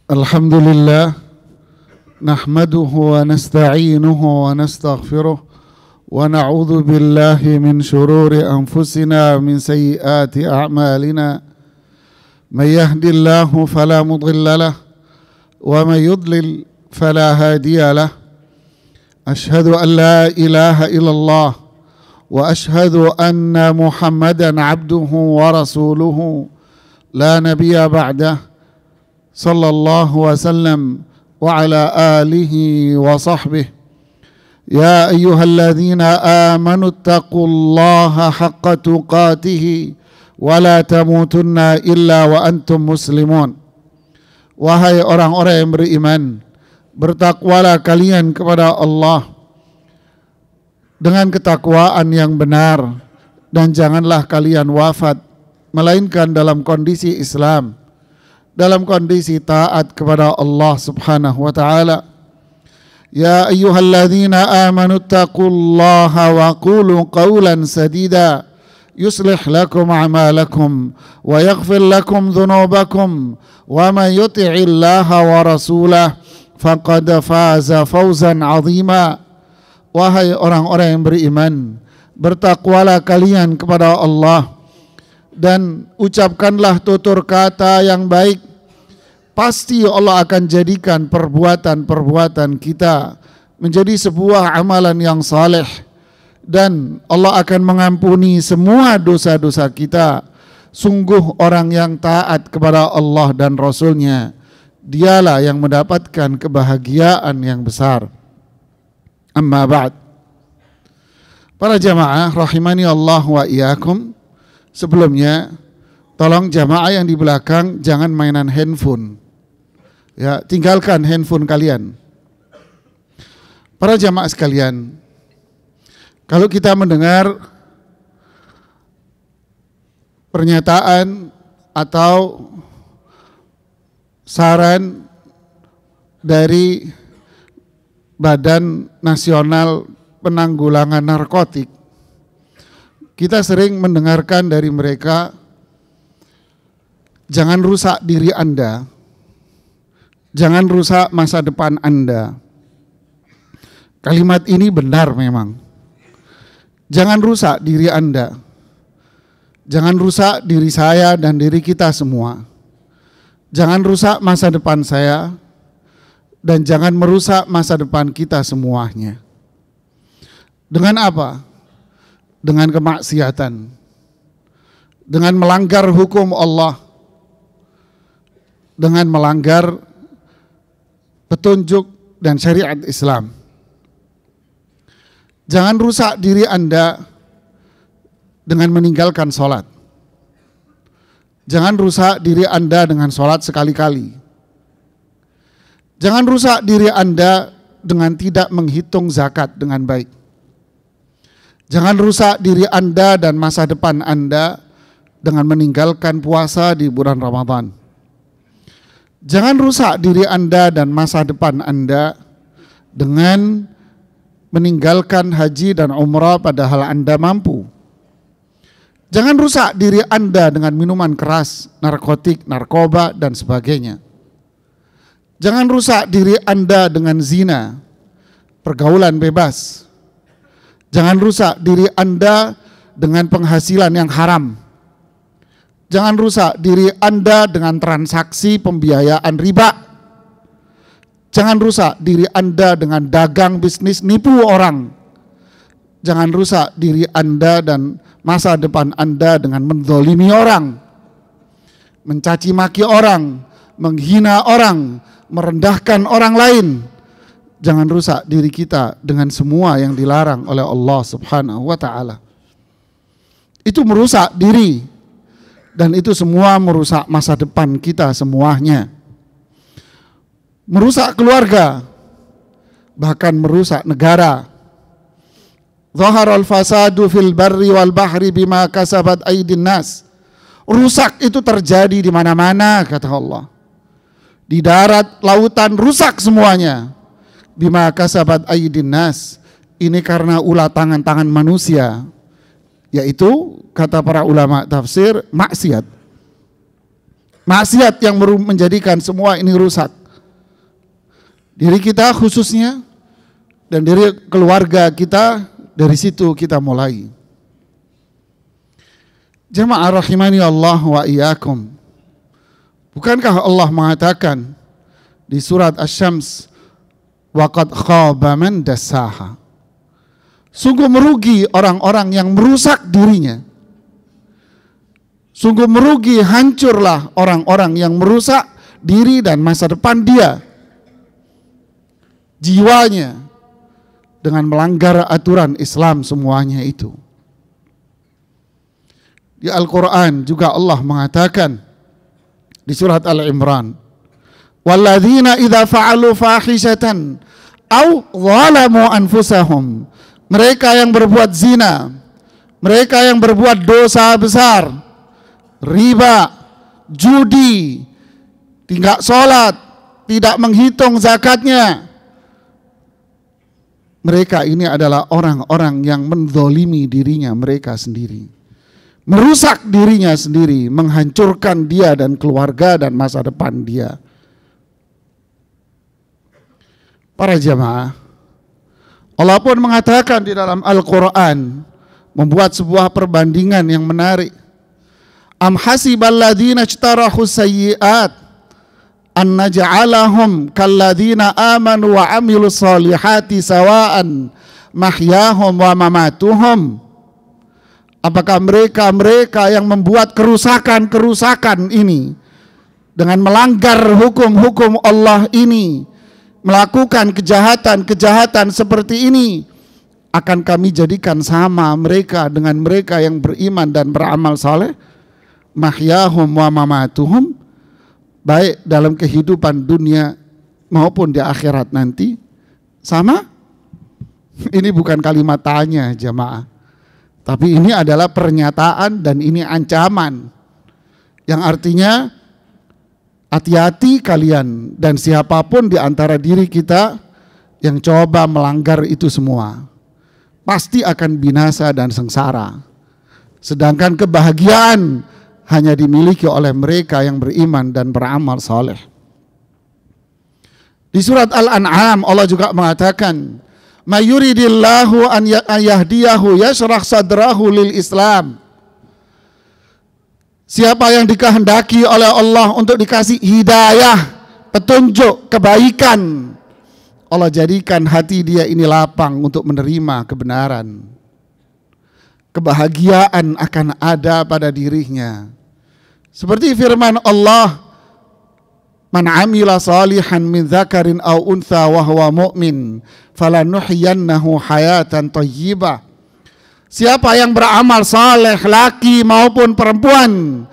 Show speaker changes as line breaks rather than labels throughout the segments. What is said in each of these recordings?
Alhamdulillah nahmaduhu wa nasta'inuhu wa nastaghfiruh wa na'udzu billahi min shururi anfusina min sayyiati a'malina may yahdihillahu fala mudilla lahu wa may yudlil fala hadiya lahu ashhadu an la ilaha illallah wa ashhadu anna Muhammadan 'abduhu wa rasuluhu la nabiyya ba'dahu sallallahu wasallam wa ala alihi wa sahbihi ya ayyuhalladzina amanu taqullaha haqqa tuqatih wa la tamutunna illa wa antum muslimun. Wahai orang-orang yang beriman, bertakwalah kalian kepada Allah dengan ketakwaan yang benar, dan janganlah kalian wafat melainkan dalam kondisi Islam, dalam kondisi taat kepada Allah Subhanahu wa taala. Ya ayyuhalladzina amanu taqullaha wa qulu qawlan sadida yuslih lakum a'malakum wa yaghfir lakum dhunubakum wa man yuti'illaha wa rasulahu faqad faza fawzan 'azima. Wahai orang-orang yang beriman, bertakwalah kalian kepada Allah dan ucapkanlah tutur kata yang baik. Pasti Allah akan jadikan perbuatan-perbuatan kita menjadi sebuah amalan yang saleh, dan Allah akan mengampuni semua dosa-dosa kita. Sungguh orang yang taat kepada Allah dan Rasul-Nya, dialah yang mendapatkan kebahagiaan yang besar. Amma ba'd. Para jamaah rahimani Allah wa iyyakum, sebelumnya tolong jamaah yang di belakang jangan mainan handphone. Ya, tinggalkan handphone kalian. Para jamaah sekalian, kalau kita mendengar pernyataan atau saran dari Badan Nasional Penanggulangan Narkotik, kita sering mendengarkan dari mereka, jangan rusak diri Anda, jangan rusak masa depan Anda. Kalimat ini benar memang. Jangan rusak diri Anda, jangan rusak diri saya dan diri kita semua. Jangan rusak masa depan saya, dan jangan merusak masa depan kita semuanya. Dengan apa? Dengan kemaksiatan, dengan melanggar hukum Allah, dengan melanggar petunjuk dan syariat Islam. Jangan rusak diri Anda dengan meninggalkan sholat. Jangan rusak diri Anda dengan sholat sekali-kali. Jangan rusak diri Anda dengan tidak menghitung zakat dengan baik. Jangan rusak diri Anda dan masa depan Anda dengan meninggalkan puasa di bulan Ramadan. Jangan rusak diri Anda dan masa depan Anda dengan meninggalkan haji dan umrah padahal Anda mampu. Jangan rusak diri Anda dengan minuman keras, narkotik, narkoba, dan sebagainya. Jangan rusak diri Anda dengan zina, pergaulan bebas. Jangan rusak diri Anda dengan penghasilan yang haram. Jangan rusak diri Anda dengan transaksi pembiayaan riba. Jangan rusak diri Anda dengan dagang bisnis nipu orang. Jangan rusak diri Anda dan masa depan Anda dengan menzalimi orang, mencaci maki orang, menghina orang, merendahkan orang lain. Jangan rusak diri kita dengan semua yang dilarang oleh Allah Subhanahu wa taala. Itu merusak diri, dan itu semua merusak masa depan kita semuanya. Merusak keluarga, bahkan merusak negara. Zaharal fasadu fil barri wal bahri bima kasabat aydin nas. Rusak itu terjadi di mana-mana, kata Allah. Di darat, lautan, rusak semuanya. Bima kasabat aydin nas. Ini karena ulah tangan-tangan manusia, yaitu kata para ulama tafsir, maksiat. Maksiat yang menjadikan semua ini rusak. diri kita khususnya dan diri keluarga kita, dari situ kita mulai. Jamaah rahimani Allah wa iyyakum. Bukankah Allah mengatakan di surat Asy-Syams, wa qad khaba man dassaha. Sungguh merugi orang-orang yang merusak dirinya. Sungguh merugi, hancurlah orang-orang yang merusak diri dan masa depan dia, jiwanya, dengan melanggar aturan Islam semuanya itu. Di Al-Quran juga Allah mengatakan di surat Al-Imran, walladzina idza fa'alu fahishatan aw zalamu anfusahum. Mereka yang berbuat zina, mereka yang berbuat dosa besar, riba, judi, tidak sholat, tidak menghitung zakatnya, mereka ini adalah orang-orang yang menzalimi dirinya mereka sendiri, merusak dirinya sendiri, menghancurkan dia dan keluarga dan masa depan dia. Para jamaah, Allah pun mengatakan di dalam Al-Quran, membuat sebuah perbandingan yang menarik. Am hasibal ladzina ijtarahu sayyi'at an naj'alahum kalladzina amanu wa amilus solihati sawa'an mahyahum wa mamatuhum. Apakah mereka yang membuat kerusakan-kerusakan ini dengan melanggar hukum-hukum Allah ini, melakukan kejahatan-kejahatan seperti ini, akan kami jadikan sama mereka dengan mereka yang beriman dan beramal saleh? Mahyahum wa mamatuhum, baik dalam kehidupan dunia maupun di akhirat nanti sama? Ini bukan kalimat tanya jamaah, tapi ini adalah pernyataan dan ini ancaman yang artinya hati-hati kalian dan siapapun di antara diri kita yang coba melanggar itu semua, pasti akan binasa dan sengsara. Sedangkan kebahagiaan hanya dimiliki oleh mereka yang beriman dan beramal saleh. Di surat Al-An'am Allah juga mengatakan, may yuridillahu an yahdiyahu yashrah sadrahu lil Islam. Siapa yang dikehendaki oleh Allah untuk dikasih hidayah, petunjuk, kebaikan, Allah jadikan hati dia ini lapang untuk menerima kebenaran. Kebahagiaan akan ada pada dirinya. Seperti firman Allah, man amila salihan min dzakarin aw untha wa huwa mu'min falanuhyiyannahu hayatan thayyibah. Siapa yang beramal saleh laki maupun perempuan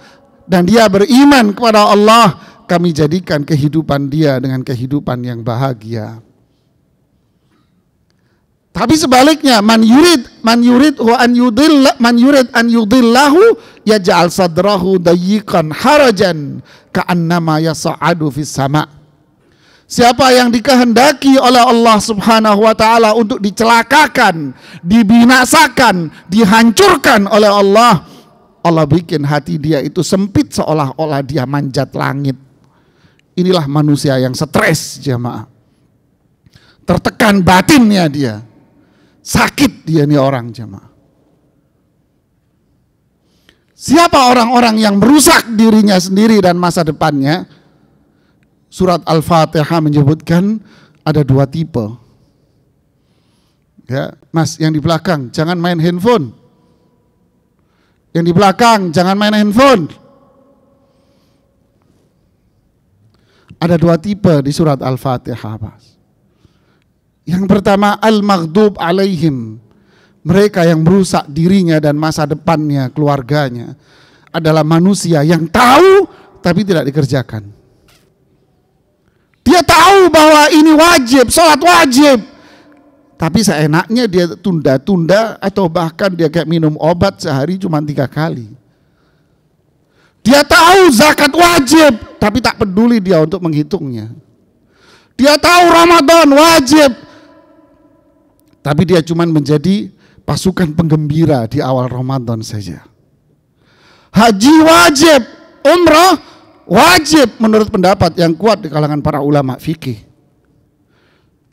dan dia beriman kepada Allah, kami jadikan kehidupan dia dengan kehidupan yang bahagia. Tapi sebaliknya, man yurid an yudillahu yaj'al sadrahu dayyiqan harajan ka'annama yas'adu fis sama'. Siapa yang dikehendaki oleh Allah Subhanahu wa taala untuk dicelakakan, dibinasakan, dihancurkan oleh Allah, Allah bikin hati dia itu sempit seolah-olah dia manjat langit. Inilah manusia yang stres jamaah. Tertekan batinnya dia. Sakit dia nih orang jamaah. Siapa orang-orang yang merusak dirinya sendiri dan masa depannya? Surat Al-Fatihah menyebutkan ada dua tipe. Ya, Mas, yang di belakang jangan main handphone. Yang di belakang jangan main handphone. Ada dua tipe di surat Al-Fatihah, Mas. Yang pertama, al-maghdub alaihim. Mereka yang merusak dirinya dan masa depannya, keluarganya, adalah manusia yang tahu tapi tidak dikerjakan. Dia tahu bahwa ini wajib, sholat wajib, tapi seenaknya dia tunda-tunda atau bahkan dia kayak minum obat sehari cuma 3 kali. Dia tahu zakat wajib, tapi tak peduli dia untuk menghitungnya. Dia tahu Ramadan wajib, tapi dia cuma menjadi pasukan penggembira di awal Ramadan saja. Haji wajib, umrah wajib menurut pendapat yang kuat di kalangan para ulama fikih.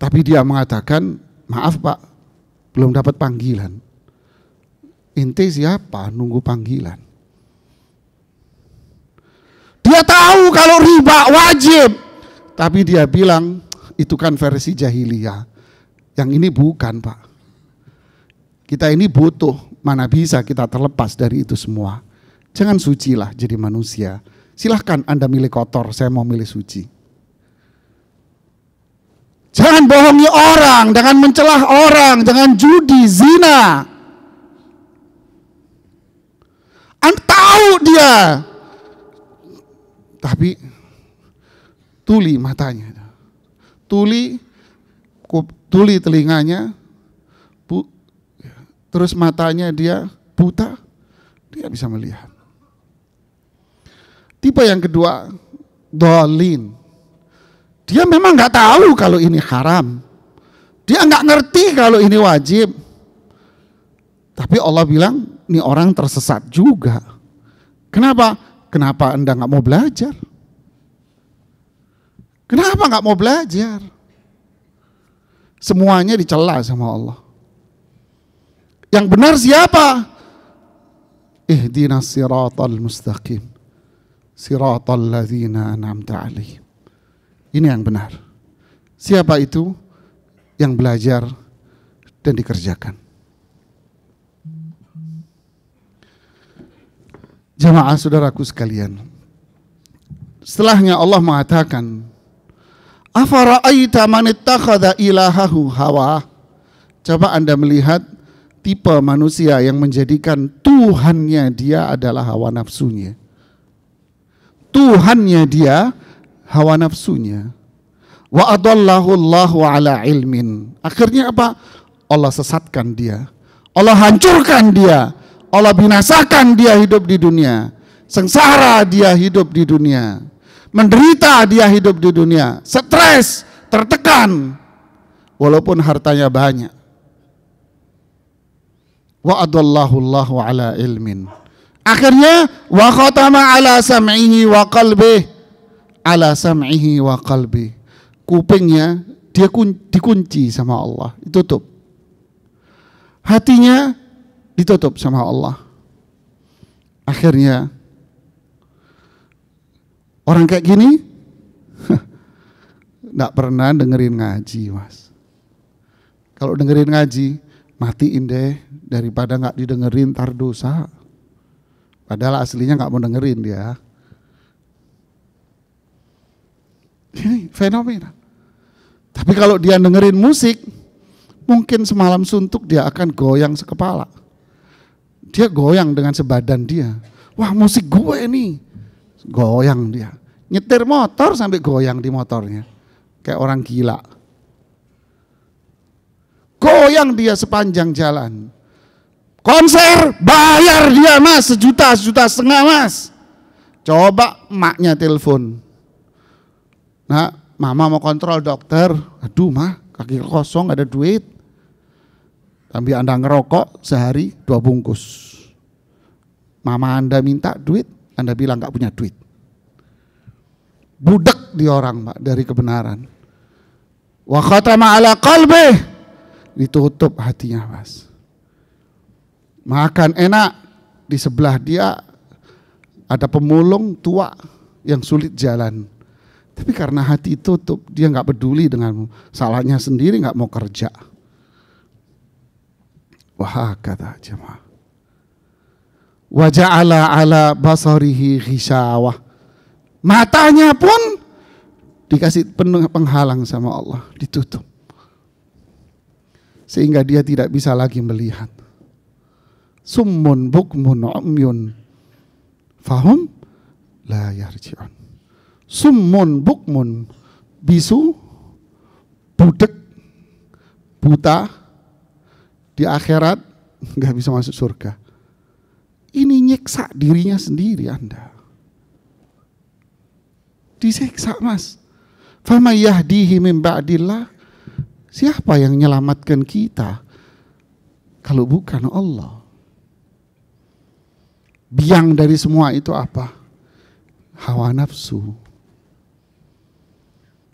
Tapi dia mengatakan, maaf Pak, belum dapat panggilan. Ente siapa nunggu panggilan? Dia tahu kalau riba wajib, tapi dia bilang itu kan versi jahiliyah. Yang ini bukan Pak. Kita ini butuh, mana bisa kita terlepas dari itu semua. Jangan sucilah jadi manusia. Silahkan Anda milih kotor, saya mau milih suci. Jangan bohongi orang, jangan mencelah orang, jangan judi, zina. Anda tahu dia. Tapi tuli matanya, tuli telinganya, terus matanya dia buta, dia bisa melihat. Tipe yang kedua, dolin. Dia memang nggak tahu kalau ini haram, dia nggak ngerti kalau ini wajib. Tapi Allah bilang, ini orang tersesat juga. Kenapa? Kenapa Anda nggak mau belajar? Kenapa nggak mau belajar? Semuanya dicela sama Allah. Yang benar siapa? Ihdinas siratal mustaqim, siratal ladzina an'amta 'alaihim. Ini yang benar. Siapa itu? Yang belajar dan dikerjakan. Jamaah saudaraku sekalian, setelahnya Allah mengatakan, afara'aita man ittakhadha ilahahu hawa. Coba Anda melihat tipe manusia yang menjadikan Tuhannya dia adalah hawa nafsunya. Tuhannya dia hawa nafsunya. Wa adallahu Allahu ala ilmin. Akhirnya apa? Allah sesatkan dia. Allah hancurkan dia. Allah binasakan dia hidup di dunia. Sengsara dia hidup di dunia. Menderita dia hidup di dunia. Stres, tertekan. Walaupun hartanya banyak. Wa adallahu Allahu ala ilmin. Akhirnya wa khatama ala sam'ihi wa qalbih. Ala sam'ihi wa qalbih. Kupingnya dia dikunci sama Allah, ditutup. Hatinya ditutup sama Allah. Akhirnya orang kayak gini enggak pernah dengerin ngaji, Mas. Kalau dengerin ngaji, matiin deh daripada enggak didengerin tar dosa. Padahal aslinya enggak mau dengerin dia. Ini fenomena. Tapi kalau dia dengerin musik, mungkin semalam suntuk dia akan goyang sekepala. Dia goyang dengan sebadan dia. Wah, musik gue nih. Goyang dia. Nyetir motor sampai goyang di motornya. Kayak orang gila. Goyang dia sepanjang jalan. Konser bayar dia Mas, sejuta setengah Mas. Coba emaknya telepon. Nah, mama mau kontrol dokter. Aduh mah, kaki kosong gak ada duit. Tapi Anda ngerokok sehari 2 bungkus. Mama Anda minta duit, Anda bilang gak punya duit. Budak di orang Pak dari kebenaran. Wa khatama ala qalbih, ditutup hatinya Mas. Makan enak, di sebelah dia ada pemulung tua yang sulit jalan. Tapi karena hati tutup, dia gak peduli dengan salahnya sendiri, gak mau kerja. Wah kata jemaah. Wa ja'ala ala basarihi ghisyawah. Matanya pun dikasih penuh penghalang sama Allah, ditutup. Sehingga dia tidak bisa lagi melihat. Summun bukmun umyun fahum la yarji'un. Summun bukmun, bisu, budek, buta, di akhirat nggak bisa masuk surga. Ini nyiksa dirinya sendiri Anda. Disiksa Mas. Fama yahdihi min ba'dillah. Siapa yang menyelamatkan kita kalau bukan Allah? Biang dari semua itu apa? Hawa nafsu.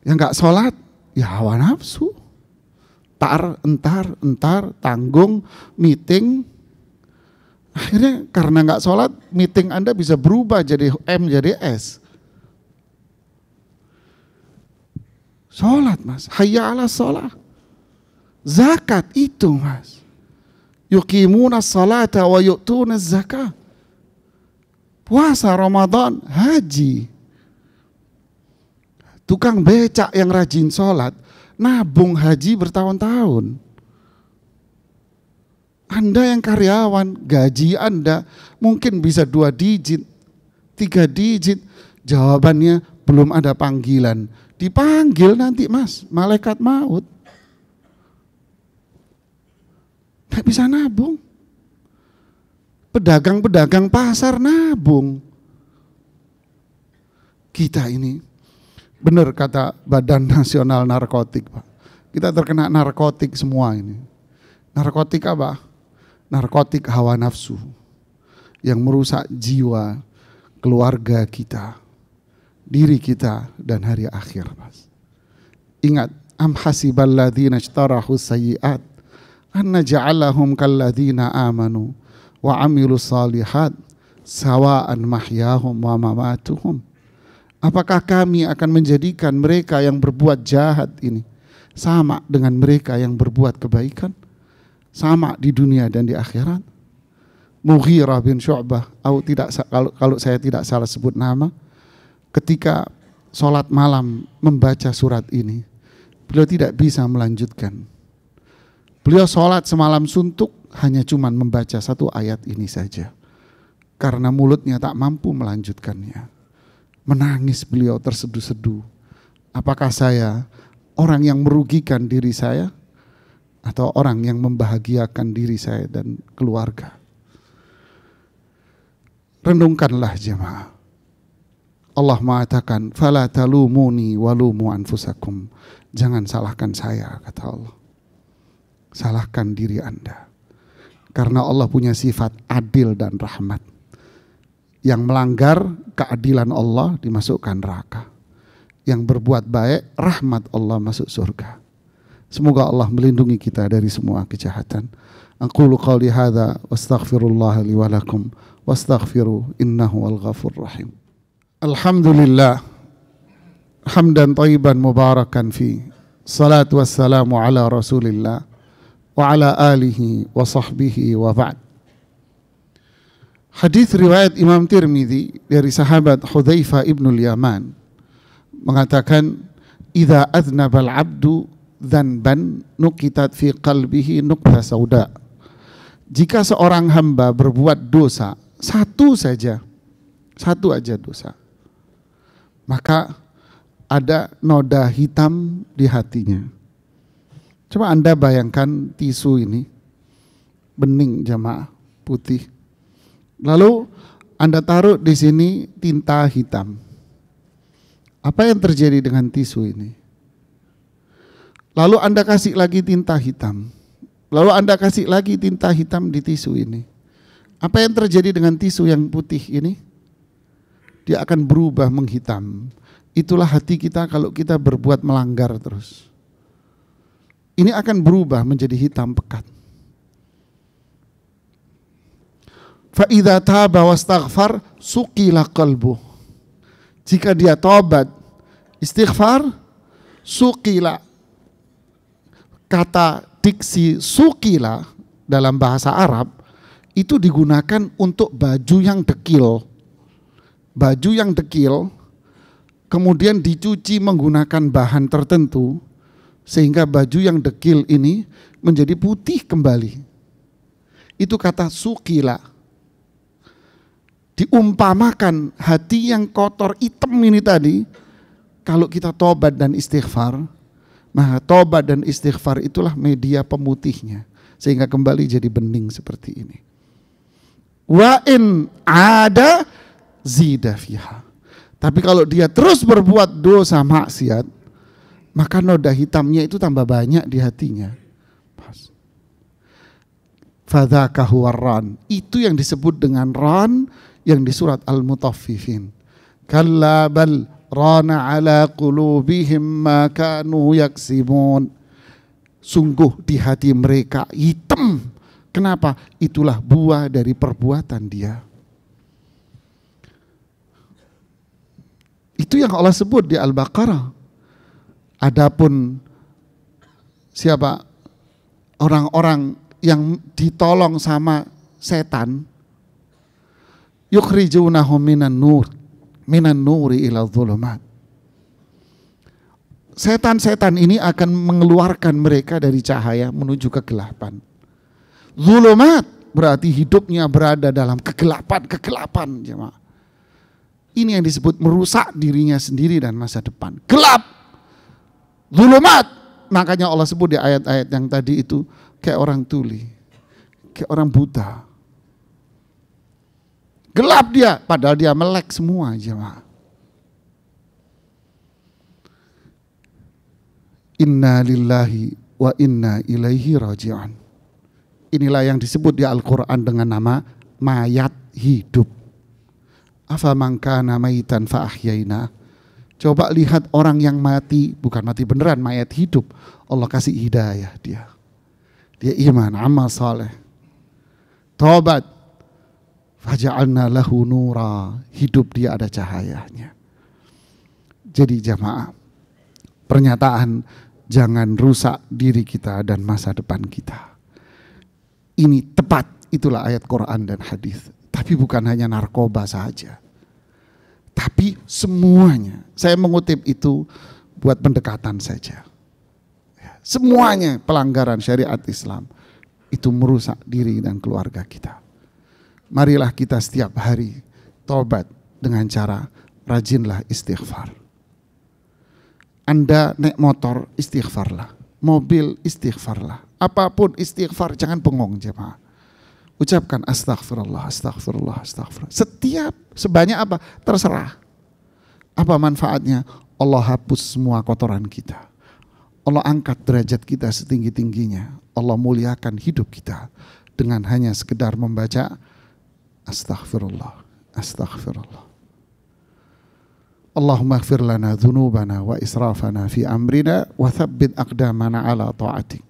Yang nggak sholat, ya hawa nafsu. entar, tanggung, meeting. Akhirnya karena nggak sholat, meeting Anda bisa berubah jadi M jadi S. Sholat mas, hayya ala sholat. Zakat itu mas. Yuqimuna salata wa yu'tuna zakah. Puasa Ramadan, haji. Tukang becak yang rajin sholat, nabung haji bertahun-tahun. Anda yang karyawan, gaji Anda mungkin bisa 2 digit, 3 digit. Jawabannya belum ada panggilan. Dipanggil nanti mas, malaikat maut. Nggak bisa nabung. Pedagang-pedagang pasar nabung. Kita ini, benar kata Badan Nasional Narkotik Pak. Kita terkena narkotik semua ini. Narkotik apa? Narkotik hawa nafsu. Yang merusak jiwa, keluarga kita, diri kita, dan hari akhir Mas. Ingat, am hasibal ladzina ishtarahu sayyi'at anna ja'alahum kalladzina amanu wa amilus salihat sawa'an mahyahum wa mamatuhum. Apakah kami akan menjadikan mereka yang berbuat jahat ini sama dengan mereka yang berbuat kebaikan? Sama di dunia dan di akhirat? Mughirah bin Syu'bah, kalau saya tidak salah sebut nama, ketika sholat malam membaca surat ini, beliau tidak bisa melanjutkan. Beliau sholat semalam suntuk hanya cuman membaca 1 ayat ini saja. Karena mulutnya tak mampu melanjutkannya. Menangis beliau terseduh-seduh. Apakah saya orang yang merugikan diri saya atau orang yang membahagiakan diri saya dan keluarga? Renungkanlah jemaah. Allah mengatakan, "Fala talumuni walumu anfusakum." Jangan salahkan saya, kata Allah. Salahkan diri Anda. Karena Allah punya sifat adil dan rahmat. Yang melanggar keadilan Allah dimasukkan neraka. Yang berbuat baik, rahmat Allah masuk surga. Semoga Allah melindungi kita dari semua kejahatan. Aqulu qawli hadza wastaghfirullah li wa lakum wastaghfiru innahu al-ghafur rahim. Alhamdulillah hamdan thayyiban mubarakan fi. Salatu wassalamu ala Rasulillah wa ala alihi wa sahbihi wa ba'd. Hadis riwayat Imam Tirmidzi dari sahabat Hudzaifah ibnul Yaman mengatakan, "Idza adznaba al-'abdu dzanban nuqitat fi qalbihi nuqta sauda." Jika seorang hamba berbuat dosa, satu aja dosa, maka ada noda hitam di hatinya. Coba Anda bayangkan tisu ini, bening jamaah, putih. Lalu Anda taruh di sini tinta hitam. Apa yang terjadi dengan tisu ini? Lalu Anda kasih lagi tinta hitam. Lalu Anda kasih lagi tinta hitam di tisu ini. Apa yang terjadi dengan tisu yang putih ini? Dia akan berubah menghitam. Itulah hati kita kalau kita berbuat melanggar terus. Ini akan berubah menjadi hitam pekat. Fa idza taba wastaghfar suqila qalbuh. Jika dia tobat, istighfar, suqila. Kata diksi suqila dalam bahasa Arab itu digunakan untuk baju yang dekil. Baju yang dekil kemudian dicuci menggunakan bahan tertentu sehingga baju yang dekil ini menjadi putih kembali. Itu kata suqila. Diumpamakan hati yang kotor hitam ini tadi, kalau kita tobat dan istighfar, maka tobat dan istighfar itulah media pemutihnya sehingga kembali jadi bening seperti ini. Wa in ada zida fiha. Tapi kalau dia terus berbuat dosa maksiat, maka noda hitamnya itu tambah banyak di hatinya. Fadzaka huwa ran. Itu yang disebut dengan ran yang di surat Al-Mutaffifin. Kalla bal rana ala qulubihim ma kanu yaksibun. sungguh di hati mereka hitam. Kenapa? Itulah buah dari perbuatan dia. Itu yang Allah sebut di Al-Baqarah. Adapun siapa orang-orang yang ditolong sama setan, yukhrijunahum minan nuri ila dhulumat. Setan-setan ini akan mengeluarkan mereka dari cahaya menuju kegelapan. Zulumat berarti hidupnya berada dalam kegelapan jemaah. Ini yang disebut merusak dirinya sendiri dan masa depan. Gelap. Zulumat. Makanya Allah sebut di ayat-ayat yang tadi itu kayak orang tuli, kayak orang buta. Gelap dia, padahal dia melek semua jemaah. Inna lillahi wa inna ilaihi raji'un. Inilah yang disebut di Al-Quran dengan nama mayat hidup. Afaman kana maitan fa ahyaina. Coba lihat orang yang mati, bukan mati beneran, mayat hidup. Allah kasih hidayah dia. Dia iman, amal saleh, taubat. Faja'alna lahu nura. Hidup dia ada cahayanya. Jadi jamaah, pernyataan jangan rusak diri kita dan masa depan kita. Ini tepat, itulah ayat Quran dan hadis. Tapi bukan hanya narkoba saja. Tapi semuanya. Saya mengutip itu buat pendekatan saja. Semuanya pelanggaran syariat Islam itu merusak diri dan keluarga kita. Marilah kita setiap hari taubat dengan cara rajinlah istighfar. Anda naik motor, istighfarlah. Mobil, istighfarlah. Apapun istighfar, jangan bengong jemaah. Ucapkan astaghfirullah, astaghfirullah, astaghfirullah. Setiap, sebanyak apa? Terserah. Apa manfaatnya? Allah hapus semua kotoran kita. Allah angkat derajat kita setinggi-tingginya. Allah muliakan hidup kita dengan hanya sekedar membaca astaghfirullah, astaghfirullah. Allahumma ighfir lana dhunubana wa israfana fi amrina wa thabbit aqdamana ala ta'atik.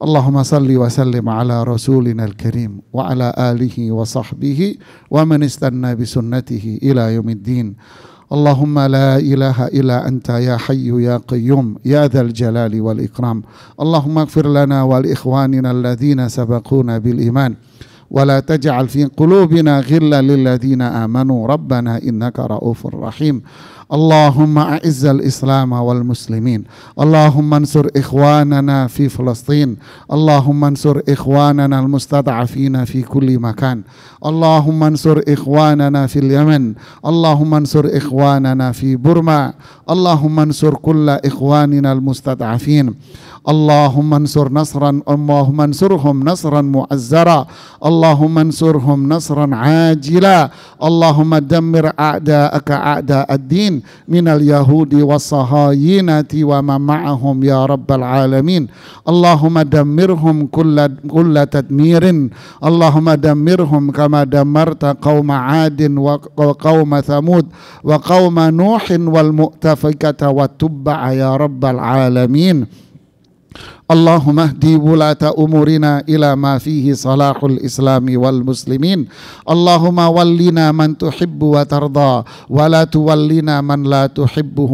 Allahumma salli wa sallim ala rasulina al-karim wa ala alihi wa sahbihi wa man istanna bi sunnatihi ila yaumiddin. Allahumma la ilaha illa anta ya hayyu ya qayyum ya dzal jalali wal ikram. Allahumma ighfir lana wal ikhwanina alladhina sabaquna bil iman. ولا تجعل في قلوبنا غلا للذين آمنوا ربنا إنك رؤوف رحيم. اللهم أعز الإسلام والمسلمين. اللهم انصر إخواننا في فلسطين. اللهم انصر إخواننا المستضعفين في كل مكان. اللهم انصر إخواننا في اليمن. اللهم انصر إخواننا في بورما. اللهم انصر كل إخواننا المستضعفين. اللهم انصرهم نصرا مؤزرا. اللهم انصرهم نصرا عاجلا. اللهم دمر أعداءك أعداء الدين من اليهود والصهاينة ومن معهم يا رب العالمين. اللهم دمرهم كل تدمير. اللهم دمرهم كما دمرت قوم عاد وقوم ثمود وقوم نوح والمؤتفكة والتبع يا رب العالمين. اللهم اهدي ولاة أمورنا إلى ما فيه صلاح الإسلام والمسلمين. اللهم ولنا من تحب وترضى ولا تولنا من لا تحبه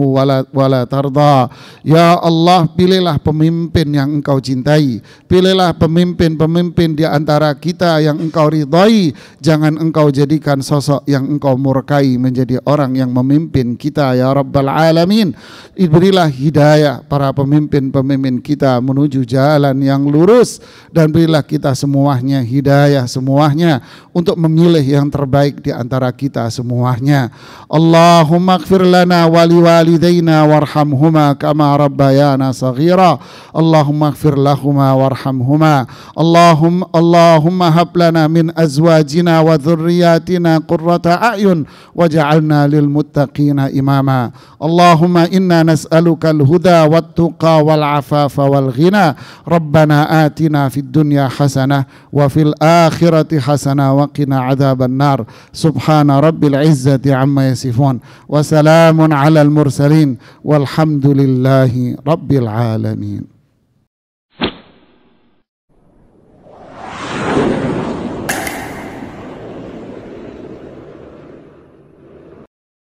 ولا ترضى. Ya Allah, pilihlah pemimpin yang Engkau cintai. Pilihlah pemimpin-pemimpin di antara kita yang Engkau ridhai. Jangan Engkau jadikan sosok yang Engkau murkai menjadi orang yang memimpin kita ya Rabbal Alamin. Berilah hidayah para pemimpin-pemimpin kita menuju jalan yang lurus, dan berilah kita semuanya hidayah semuanya untuk memilih yang terbaik di antara kita semuanya. Allahumma ighfir lana wa liwalidayna warhamhuma kama rabbayana saghira. Allahumma ighfir lahuma warhamhuma. Allahumma hab lana min azwajina wa dhurriyyatina qurrata a'yun waj'alna lil muttaqina imama. Allahumma inna nas'aluka al-huda wat-tuqa wal-afafa wal-ghina. ربنا آتنا في الدنيا حسنة وفي الآخرة حسنة وقنا عذاب النار. سبحان رب العزة عما يصفون وسلام على المرسلين والحمد لله رب العالمين.